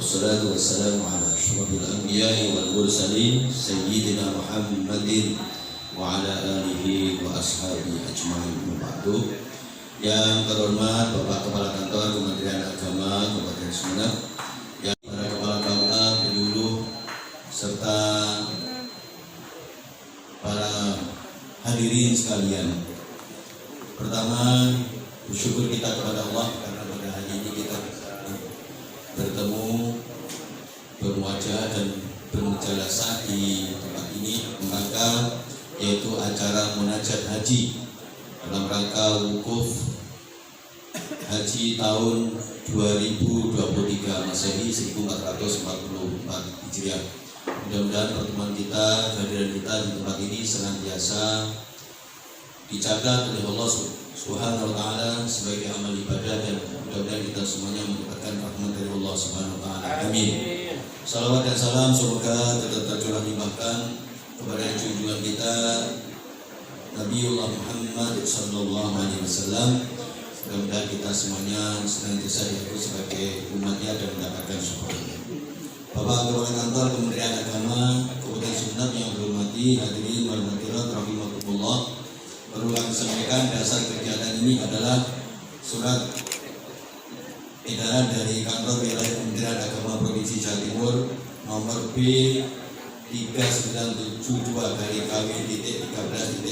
wassalatu wassalamu ala asyrafil anbiya'i wal mursalin sayyidina Muhammadin wa ala alihi wa ashabihi ajma'in. Ba'du. Yang terhormat Bapak Kepala Kantor Kementerian Agama Kabupaten Sumeneb, yang para kepala KUA, penyuluh, serta para hadirin sekalian. Pertama, bersyukur kita kepada Allah karena pada hari ini kita bertemu, berwajah dan bermujalasah di tempat ini rangka yaitu acara munajat haji dalam rangka wukuf haji tahun 2023 Masehi 1444 Hijriah. Mudah-mudahan pertemuan kita, kehadiran kita di tempat ini senantiasa dicatat oleh Allah Subhanahu wa taala sebagai amal ibadah, dan mudah-mudahan kita semuanya mendapatkan rahmat dari Allah Subhanahu wa taala. Amin. Salawat dan salam semoga tetap tercurah limpahkan kepada junjungan kita Nabiullah Muhammad sallallahu alaihi wasallam. Mudah-mudahan kita semuanya senantiasa diakui sebagai umatnya dan mendapatkan syukurnya. Bapak Kepala Kantor Kementerian Agama Kabupaten Sumeneb yang berhormati, hadirin wal hadirat rahimakumullah. Perlu kami sampaikan, dasar kegiatan ini adalah surat edaran dari Kantor Wilayah Kementerian Agama Provinsi Jawa Timur nomor B 3972 garing KW.13.01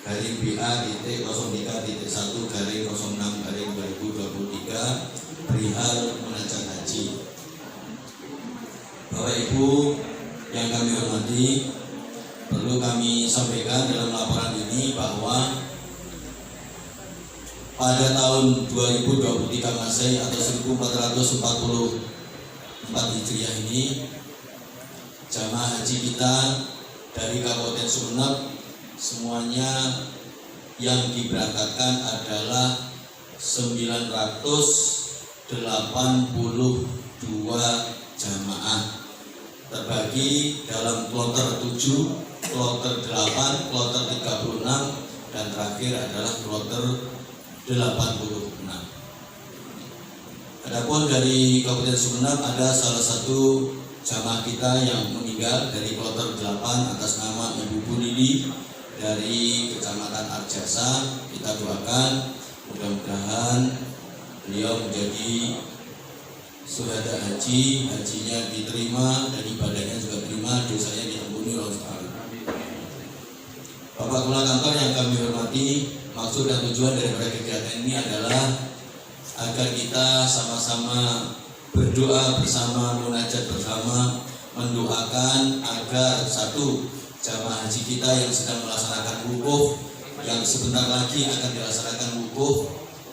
garing BA.03.1 garing 06 garing 2023 perihal munajat haji. Bapak Ibu yang kami hormati, perlu kami sampaikan dalam laporan ini bahwa pada tahun 2023 Masehi atau 1444 Hijriah ini, jamaah haji kita dari Kabupaten Sumeneb semuanya yang diberangkatkan adalah 982 jamaah, terbagi dalam kloter 7, kloter 8, kloter 36, dan terakhir adalah kloter 86. Adapun dari Kabupaten Sumeneb ada salah satu jamaah kita yang meninggal dari kloter 8 atas nama Ibu Lili dari Kecamatan Arjasa. Kita doakan mudah-mudahan beliau menjadi syuhada haji, hajinya diterima dan ibadahnya juga diterima, dosanya diampuni oleh Allah. Bapak Kepala Kantor yang kami hormati, maksud dan tujuan dari kegiatan ini adalah agar kita sama-sama berdoa bersama, munajat bersama, mendoakan agar satu, jamaah haji kita yang sedang melaksanakan wukuf, yang sebentar lagi akan dilaksanakan wukuf,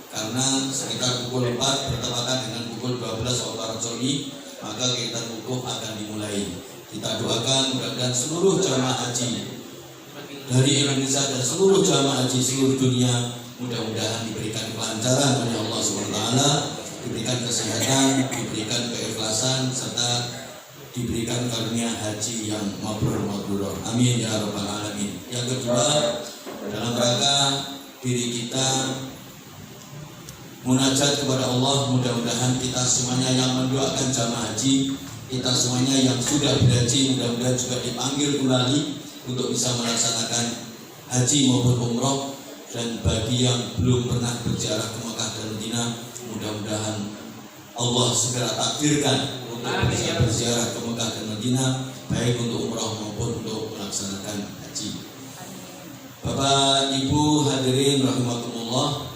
karena sekitar pukul 4 bertepatan dengan pukul 12 waktu Arab Saudi, maka kegiatan wukuf akan dimulai. Kita doakan mudah-mudahan seluruh jamaah haji dari Indonesia dan seluruh jamaah haji seluruh dunia mudah-mudahan diberikan kelancaran oleh Allah SWT, diberikan kesehatan, diberikan keikhlasan, serta diberikan karunia haji yang mabrur. Amin ya rabbal alamin. Yang kedua, dalam rangka diri kita munajat kepada Allah, mudah-mudahan kita semuanya yang mendoakan jamaah haji, kita semuanya yang sudah berhaji mudah-mudahan juga dipanggil kembali untuk bisa melaksanakan haji maupun umroh. Dan bagi yang belum pernah berziarah ke Mekah dan Madinah, mudah-mudahan Allah segera takdirkan untuk bisa berziarah ke Mekah dan Madinah, baik untuk umroh maupun untuk melaksanakan haji. Bapak Ibu hadirin rahimakumullah,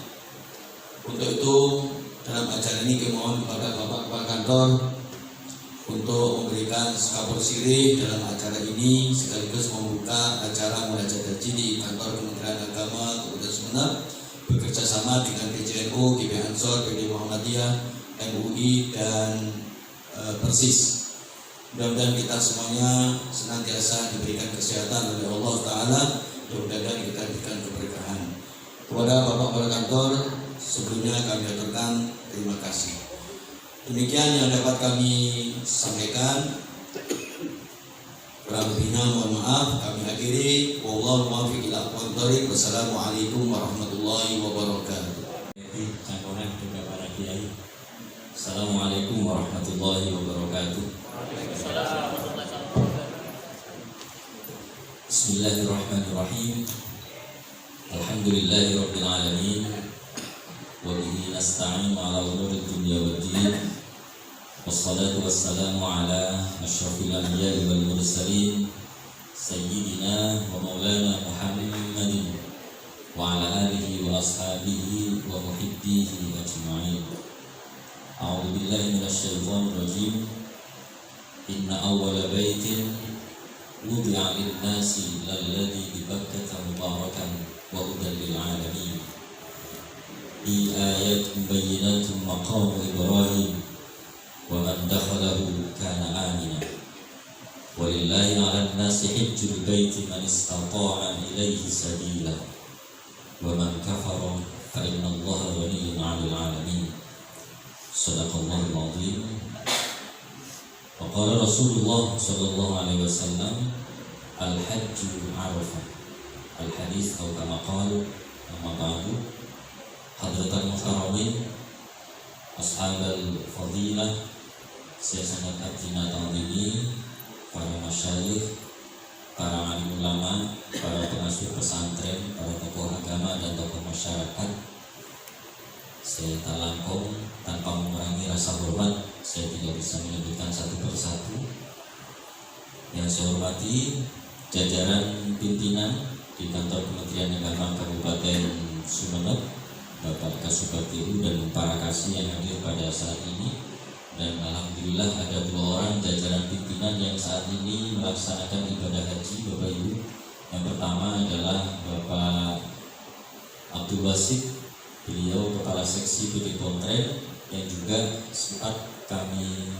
untuk itu dalam acara ini kami mohon kepada Bapak Kepala Kantor untuk memberikan sekapur sirih dalam acara ini, sekaligus membuka acara munajat haji di Kantor Kementerian Agama Kabupaten Sumeneb bekerjasama dengan PJNU, GP Ansor, PD Muhammadiyah, MUI, dan Persis. Mudah-mudahan kita semuanya senantiasa diberikan kesehatan oleh Allah Ta'ala, mudah-mudahan kita diberikan keberkahan. Kepada Bapak Kepala Kantor, sebelumnya kami aturkan terima kasih. Demikian yang dapat kami sampaikan. Kurang lebihnya mohon maaf. Kami akhiri. Wallahu muwaffiq ila aqwamit thoriq. Wassalamualaikum warahmatullahi wabarakatuh. Assalamualaikum warahmatullahi wabarakatuh. Bismillahirrahmanirrahim. Alhamdulillahi rabbil alamin. Wa bihi nasta'in ala umuri dunya waddin. Wassalatu wassalamu ala asyrafil anbiya'i wal mursalin sayyidina wa maulana Muhammadin wa ala alihi wa ashabihi wa muhibbihi ajma'in. A'udzu billahi minasy syaithanir rajim. Inna awwala baitin wudi'a lin-nasi lalladzi bi Bakkah mubarakan wa hudan lil alamin. Bi ayatin bayyinatin maqam Ibrahim wa man dakhalahu kana amina. Walillahi 'alan nasi hajjul baiti man istata'a ilaihi sabila. Wa man kafara fa inna Allaha ghaniyyun 'anil 'alamin. Shadaqallahul 'azim. Wa qala Rasulullah sallallahu alaihi wasallam, al-hajju 'arafah. Al-hadis atau kama qala amma ba'du. Hadratan muhtaramin, ashabal fadilah, saya sangat hati ta'zimi para masyayikh, para alim ulama, para pengasuh pesantren, para tokoh agama dan tokoh masyarakat. Saya tak lampau tanpa mengurangi rasa hormat, saya tidak bisa menyebutkan satu persatu. Yang saya hormati jajaran pimpinan di kantor Kementerian Agama Kabupaten Sumeneb, Bapak Kasubagtiru dan para kasih yang hadir pada saat ini. Dan alhamdulillah ada 2 orang jajaran pimpinan yang saat ini melaksanakan ibadah haji, Bapak Ibu. Yang pertama adalah Bapak Abdul Wasid, beliau Kepala Seksi PD Pontren, yang juga sempat kami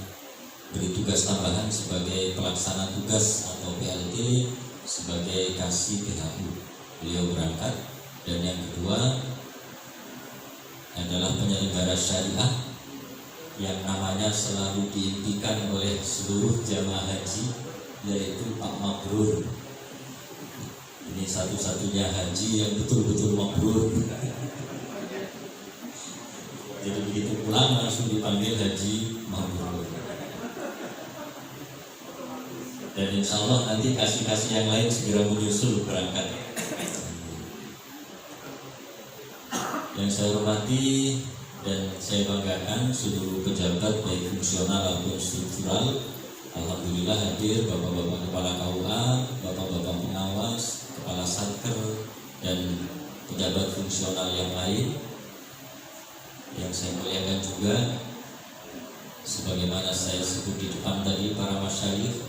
beri tugas tambahan sebagai pelaksana tugas atau PLT sebagai kasih PHU. Beliau berangkat. Dan yang kedua adalah penyelenggara syariah yang namanya selalu diimpikan oleh seluruh jamaah haji, yaitu Pak Mabrur. Ini satu-satunya haji yang betul-betul mabrur. Jadi begitu pulang langsung dipanggil Haji Mabrur. Dan insya Allah nanti kasih-kasih yang lain segera menyusul berangkat. Yang saya hormati dan saya banggakan seluruh pejabat baik fungsional maupun struktural. Alhamdulillah hadir bapak-bapak kepala KUA, bapak-bapak pengawas, kepala satker, dan pejabat fungsional yang lain. Yang saya muliakan juga, sebagaimana saya sebut di depan tadi, para masyayikh,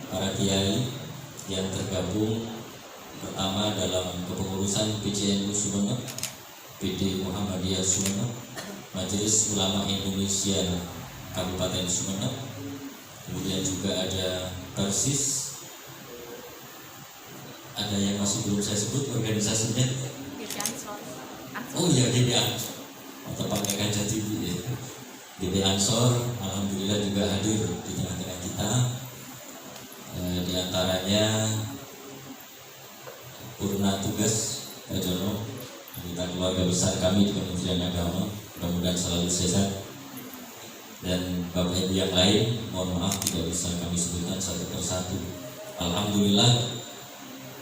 para kiai yang tergabung pertama dalam kepengurusan PCNU Sumeneb, PD Muhammadiyah Sumeneb, Majelis Ulama Indonesia Kabupaten Sumeneb, kemudian juga ada Persis, ada yang masih belum saya sebut organisasinya. Oh iya, DB Ansor, tepatnya Kancah TV ya. DB Ansor, alhamdulillah juga hadir di tengah-tengah kita. Di antaranya Purna Tugas Pak Jono, anggota keluarga besar kami di Kementerian Agama, mudah-mudahan selalu sehat. Dan Bapak Ibu yang lain, mohon maaf tidak bisa kami sebutkan satu persatu. Alhamdulillah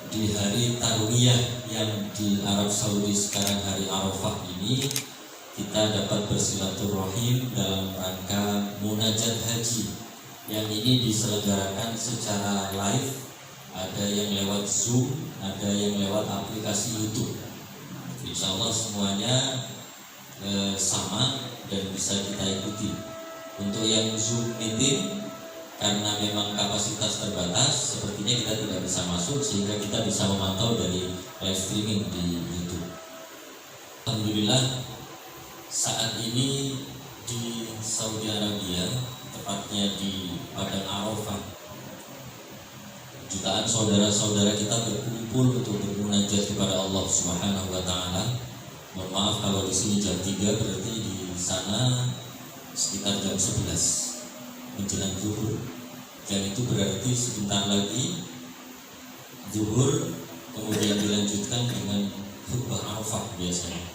di hari Tarwiyah yang di Arab Saudi sekarang, hari Arafah ini, kita dapat bersilaturahim dalam rangka munajat haji yang ini diselenggarakan secara live. Ada yang lewat Zoom, ada yang lewat aplikasi YouTube. Insya Allah semuanya sama dan bisa kita ikuti. Untuk yang Zoom meeting, karena memang kapasitas terbatas, sepertinya kita tidak bisa masuk, sehingga kita bisa memantau dari live streaming di YouTube. Alhamdulillah saat ini di Saudi Arabia, tepatnya di Padang Arafah, jutaan saudara-saudara kita berkumpul untuk bermunajat kepada Allah Subhanahu wa taala. Mohon maaf kalau di sini jam 3, berarti di sana sekitar jam 11 menjelang zuhur. Dan itu berarti sebentar lagi zuhur, kemudian dilanjutkan dengan khutbah Arafah biasanya.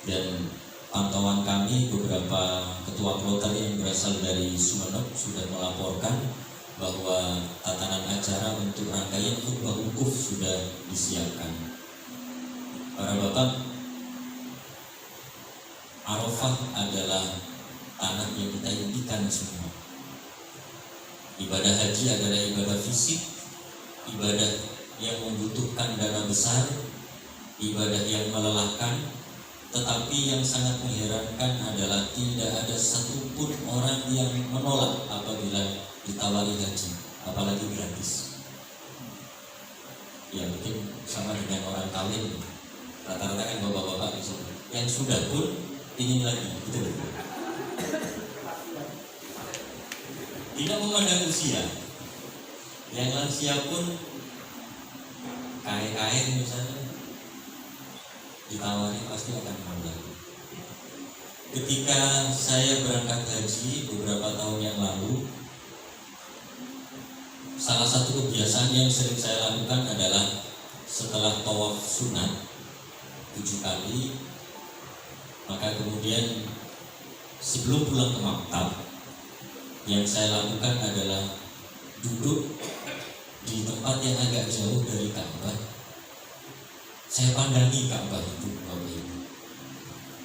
Dan pantauan kami beberapa ketua kloter yang berasal dari Sumeneb sudah melaporkan bahwa tatanan acara untuk rangkaian khutbah wukuf sudah disiapkan. Para bapak, Arafah adalah tanah yang kita impikan semua. Ibadah haji adalah ibadah fisik, ibadah yang membutuhkan dana besar, ibadah yang melelahkan, tetapi yang sangat mengherankan adalah tidak ada satupun orang yang menolak apabila ditawari haji, apalagi gratis. Ya mungkin sama dengan orang kawin, rata-rata kan bapak-bapak yang sudah pun ingin lagi, gitu. Tidak memandang usia, yang lansia pun kain misalnya ditawari pasti akan mau. Ketika saya berangkat haji beberapa tahun yang lalu, salah satu kebiasaan yang sering saya lakukan adalah setelah tawaf sunat 7 kali, maka kemudian sebelum pulang ke maktab, yang saya lakukan adalah duduk di tempat yang agak jauh dari Ka'bah. Saya pandangi Ka'bah itu, Bapak Ibu,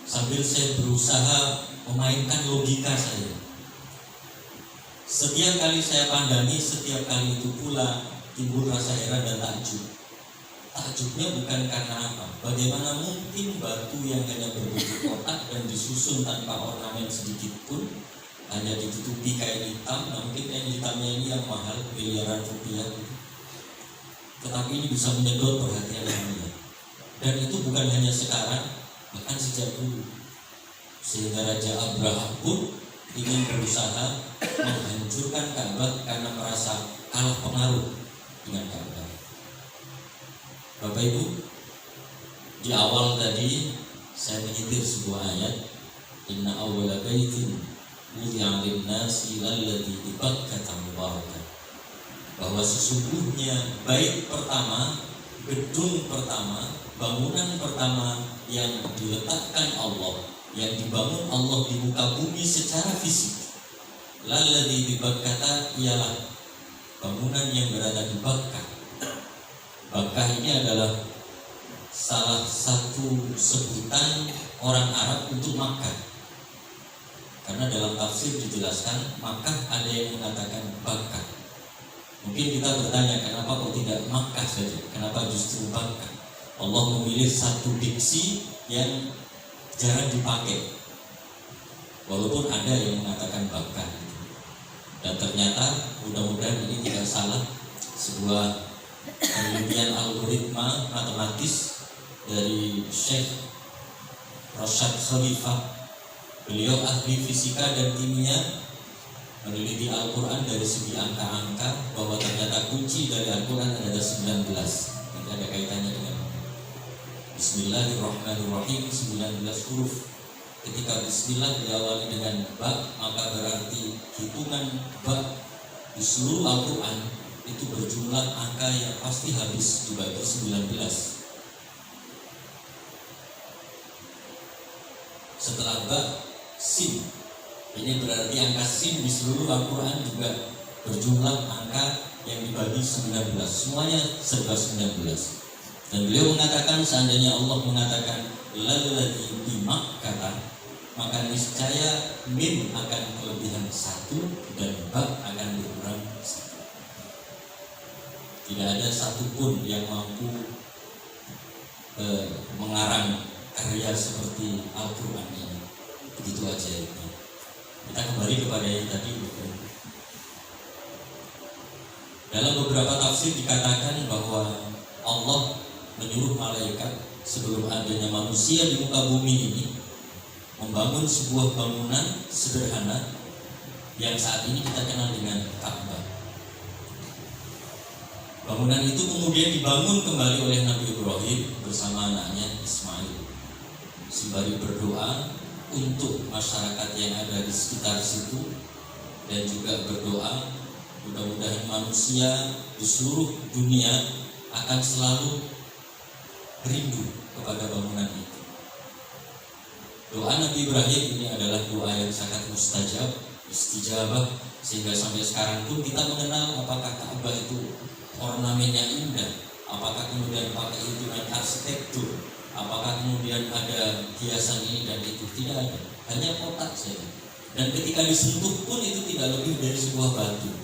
sambil saya berusaha memainkan logika saya. Setiap kali saya pandangi, setiap kali itu pula timbul rasa heran dan takjub. Takjubnya bukan karena apa? Bagaimana mungkin batu yang hanya berbentuk kotak dan disusun tanpa ornamen sedikit pun, hanya ditutupi kain hitam, nah mungkin kain hitamnya ini yang mahal, miliaran rupiah, tetapi ini bisa menyedot perhatian dunia. Dan itu bukan hanya sekarang, bahkan sejak dulu. Sehingga Raja Abraha pun ingin berusaha menghancurkan Ka'bah karena merasa kalah pengaruh dengan Ka'bah. Bapak Ibu, di awal tadi saya menyitir sebuah ayat, Inna awwala baitin wudi'a lin-nasi lalladzi bi Bakkah mubarakan, bahwa sesungguhnya bait pertama, gedung pertama, bangunan pertama yang diletakkan Allah, yang dibangun Allah di muka bumi secara fisik, lalladzi bi Bakkah, ialah bangunan yang berada di Bakkah. Bakkah ini adalah salah satu sebutan orang Arab untuk Makkah. Karena dalam tafsir dijelaskan, Makkah ada yang mengatakan Bakkah. Mungkin kita bertanya, kenapa kok tidak Makkah saja? Kenapa justru Bakkah? Allah memilih satu diksi yang jarang dipakai, walaupun ada yang mengatakan Bakkah. Dan ternyata, mudah-mudahan ini tidak salah, sebuah penelitian algoritma matematis dari Syekh Rashad Khalifah. Beliau ahli fisika dan kimia, meneliti Al-Quran dari segi angka-angka, bahwa ternyata kunci dari Al-Quran ada 19. Ini ada kaitannya dengan Bismillahirrahmanirrahim, 19 huruf. Ketika Bismillah diawali dengan ba, maka berarti hitungan ba di seluruh Al-Quran itu berjumlah angka yang pasti habis dibagi 19. Setelah ba, sin. Ini berarti angka sin di seluruh Al-Quran juga berjumlah angka yang dibagi 19. Semuanya serba 19. Dan beliau mengatakan, seandainya Allah mengatakan lalladzi bi Makkah, maka niscaya mim akan kelebihan 1 dan ba akan berkurang 1. Tidak ada satupun yang mampu mengarang karya seperti Al-Quran ini. Begitu ajaibnya. Kita kembali kepada yang tadi. Dalam beberapa tafsir dikatakan bahwa Allah menyuruh malaikat sebelum adanya manusia di muka bumi ini membangun sebuah bangunan sederhana yang saat ini kita kenal dengan Ka'bah. Bangunan itu kemudian dibangun kembali oleh Nabi Ibrahim bersama anaknya Ismail, sembari berdoa untuk masyarakat yang ada di sekitar situ, dan juga berdoa mudah-mudahan manusia di seluruh dunia akan selalu rindu kepada bangunan itu. Doa Nabi Ibrahim ini adalah doa yang sangat mustajab, istijabah, sehingga sampai sekarang pun kita mengenal apakah Ka'bah itu ornamennya indah, apakah kemudian pakai hitungan arsitektur, apakah kemudian ada hiasan ini dan itu, tidak ada, hanya kotak saja. Dan ketika disentuh pun itu tidak lebih dari sebuah batu.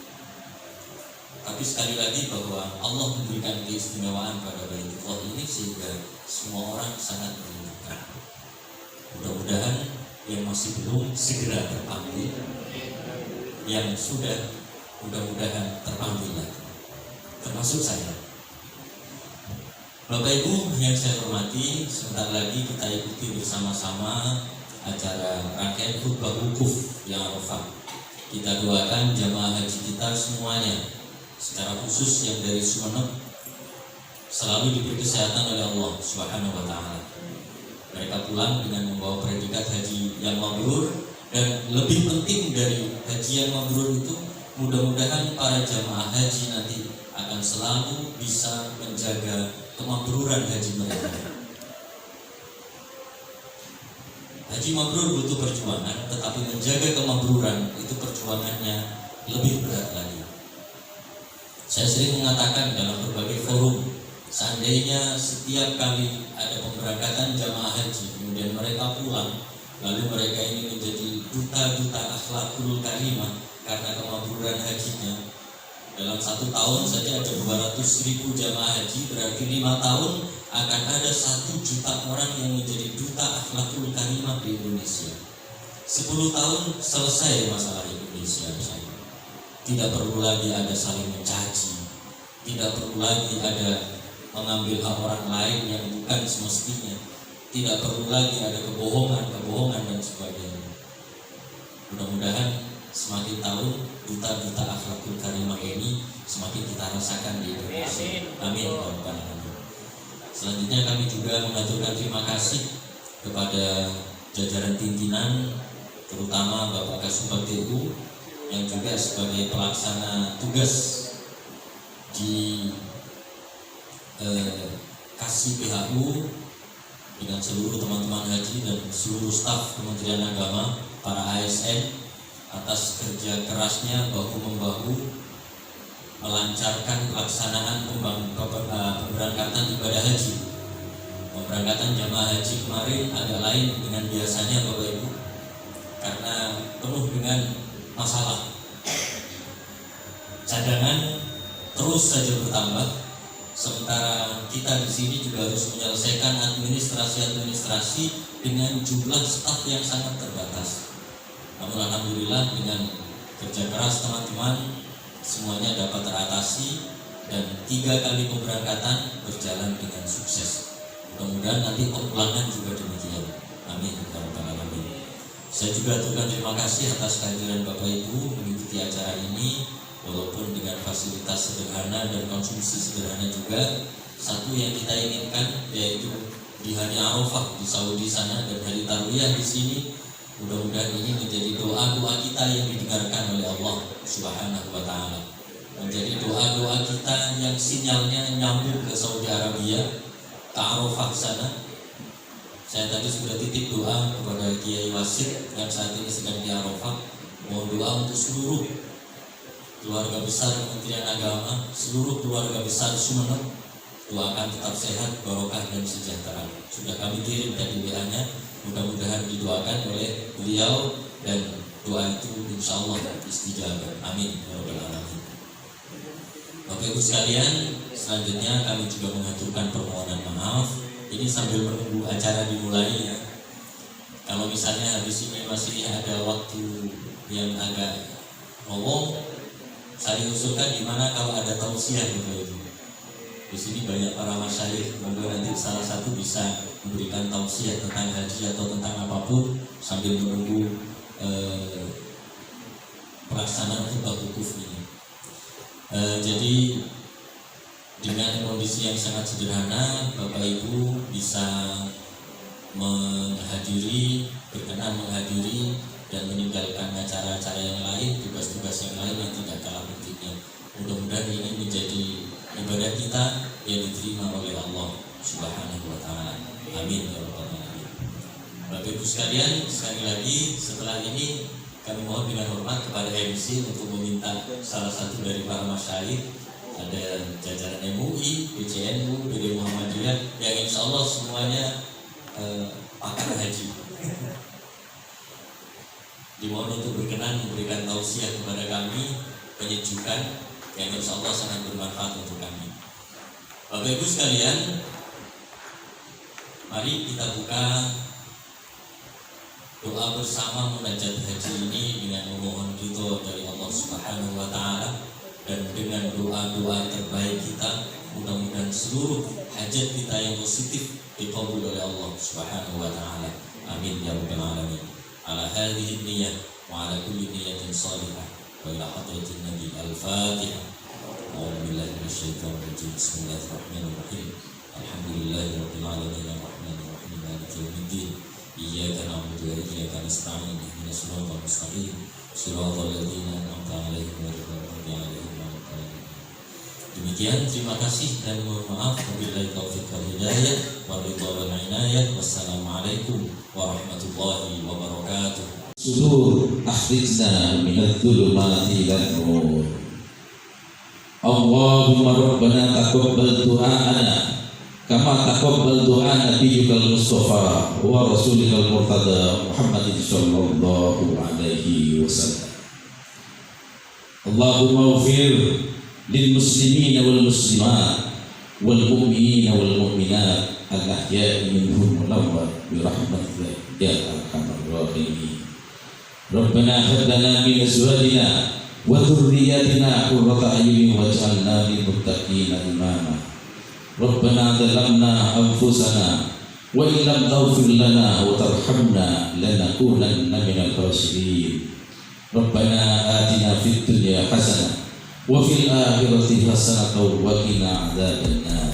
Tapi sekali lagi bahwa Allah memberikan keistimewaan pada Baitullah ini sehingga semua orang sangat merindukan. Mudah-mudahan yang masih belum segera terpanggil, yang sudah mudah-mudahan terpanggil lagi, termasuk saya. Bapak Ibu yang saya hormati, sebentar lagi kita ikuti bersama-sama acara rangkaian khutbah wukuf yang Arafah. Kita doakan jamaah haji kita semuanya, secara khusus yang dari Sumeneb, selalu diberi kesehatan oleh Allah Subhanahu wa Ta'ala. Mereka pulang dengan membawa predikat haji yang mabrur, dan lebih penting dari haji yang mabrur itu, mudah-mudahan para jamaah haji nanti akan selalu bisa menjaga kemabruran haji mereka. Haji mabrur butuh perjuangan, tetapi menjaga kemabruran itu perjuangannya lebih berat lagi. Saya sering mengatakan dalam berbagai forum, seandainya setiap kali ada pemberangkatan jamaah haji, kemudian mereka pulang, lalu mereka ini menjadi duta-duta akhlakul karimah karena kemabruran hajinya. Dalam 1 tahun saja ada 200.000 jamaah haji, berarti 5 tahun akan ada 1 juta orang yang menjadi duta akhlakul karimah di Indonesia. 10 tahun selesai masalah Indonesia. Tidak perlu lagi ada saling mencaci, tidak perlu lagi ada mengambil hak orang lain yang bukan semestinya, tidak perlu lagi ada kebohongan dan sebagainya. Mudah-mudahan semakin tahun duta-duta akhlakul karimah ini semakin kita rasakan di Indonesia. Amin. Selanjutnya kami juga mengaturkan terima kasih kepada jajaran pimpinan, terutama Bapak Kasubag TU yang juga sebagai pelaksana tugas di Kasih PHU dengan seluruh teman-teman haji dan seluruh staf Kementerian Agama, para ASN, atas kerja kerasnya bahu-membahu melancarkan pelaksanaan pemberangkatan ibadah haji. Pemberangkatan jamaah haji kemarin agak lain dengan biasanya Bapak Ibu, karena penuh dengan masalah. Cadangan terus saja bertambah, sementara kita di sini juga harus menyelesaikan administrasi dengan jumlah staf yang sangat terbatas. Namun alhamdulillah dengan kerja keras teman-teman semuanya dapat teratasi dan 3 kali pemberangkatan berjalan dengan sukses. Mudah-mudahan nanti pemulangan juga demikian. Amin. Saya juga aturkan terima kasih atas kehadiran Bapak Ibu mengikuti acara ini, walaupun dengan fasilitas sederhana dan konsumsi sederhana juga. Satu yang kita inginkan yaitu di hari Arafah di Saudi sana dan hari Tarwiyah di sini, mudah-mudahan ini menjadi doa-doa kita yang didengarkan oleh Allah Subhanahu wa Ta'ala, menjadi doa-doa kita yang sinyalnya nyambung ke Saudi Arabia, ke Arafah sana. Saya tadi sudah titip doa kepada Kiai Wasid yang saat ini sedang di Arafah, mohon doa untuk seluruh keluarga besar Kementerian Agama, seluruh keluarga besar Sumeneb, doakan tetap sehat, barokah dan sejahtera. Sudah kami kirim tadi WA-nya, mudah-mudahan didoakan oleh beliau dan doa itu insya Allah istijabah. Amin. Bapak Ibu sekalian, selanjutnya kami juga mengaturkan permohonan maaf. Ini sambil menunggu acara dimulai ya. Kalau misalnya habis ini masih ada waktu yang agak ngomong, saya usulkan gimana kalau ada tausiah Bapak Ibu. Di sini banyak para masyayikh, semoga nanti salah satu bisa memberikan tausiah tentang haji atau tentang apapun sambil menunggu pelaksanaan khutbah wukuf ini. Jadi dengan kondisi yang sangat sederhana, Bapak Ibu bisa berkenan menghadiri dan meninggalkan acara-acara yang lain, tugas-tugas yang lain yang tidak kalah pentingnya. Mudah-mudahan ini menjadi ibadah kita yang diterima oleh Allah Subhanahu wa Ta'ala. Amin ya rabbal alamin. Bapak Ibu sekalian, sekali lagi setelah ini kami mohon dengan hormat kepada MC untuk meminta salah satu dari para masyayikh, ada jajaran MUI, PCNU, PD Muhammadiyah yang insya Allah semuanya pakar haji. Dimohon untuk berkenan memberikan tausiah kepada kami, penyejukan yang insya Allah sangat bermanfaat untuk kami. Bapak Ibu sekalian, mari kita buka doa bersama munajat haji ini dengan memohon ridho dari Allah Subhanahu wa Ta'ala, dan dengan doa-doa terbaik kita, mudah-mudahan seluruh hajat kita yang positif dikabul oleh Allah Subhanahu wa Ta'ala. Amin ya rabbal alamin. Ala hadhihi niyyah wa ala kulli niyyatin salihah wa ila hadratin nabi al-fatihah. A'udzu billahi minasyaitonir rajim. Bismillahirrahmanirrahim. Alhamdulillahi rabbil alamin arrahmanir rahim maliki yaumiddin. Iyyaka na'budu wa iyyaka nasta'in. Ihdinas siratal mustaqim. Shiratal ladzina an'amta 'alaihim ghairil maghdubi 'alaihim waladdallin. Demikian, terima kasih dan mohon maaf. Wabillahi taufiq wal hidayah wal ridha wal inayah. Wassalamualaikum warahmatullahi wabarakatuh. Sudur akhrijna minadh dhulumati ilan nur. Allahumma rabbana taqabbal du'ana kama taqabbal du'a nabiyyikal mustafa wa rasulikal murtada Muhammadin sallallahu alaihi wasallam. Allahumma ighfir lil muslimina wal muslimat wal mu'minina wal mu'minat al ahya'i minhum wal amwat bi rahmatika ya arhamar rahimin. Rabbana hab lana min azwajina wa dhurriyyatina qurrata a'yunin waj'alna lil muttaqina imama. Rabbana zalamna anfusana wa in lam taghfir lana wa tarhamna lanakunanna minal khasirin. Rabbana atina fid dunya hasanah wa fil akhirati hasanah wa qina adzabannar.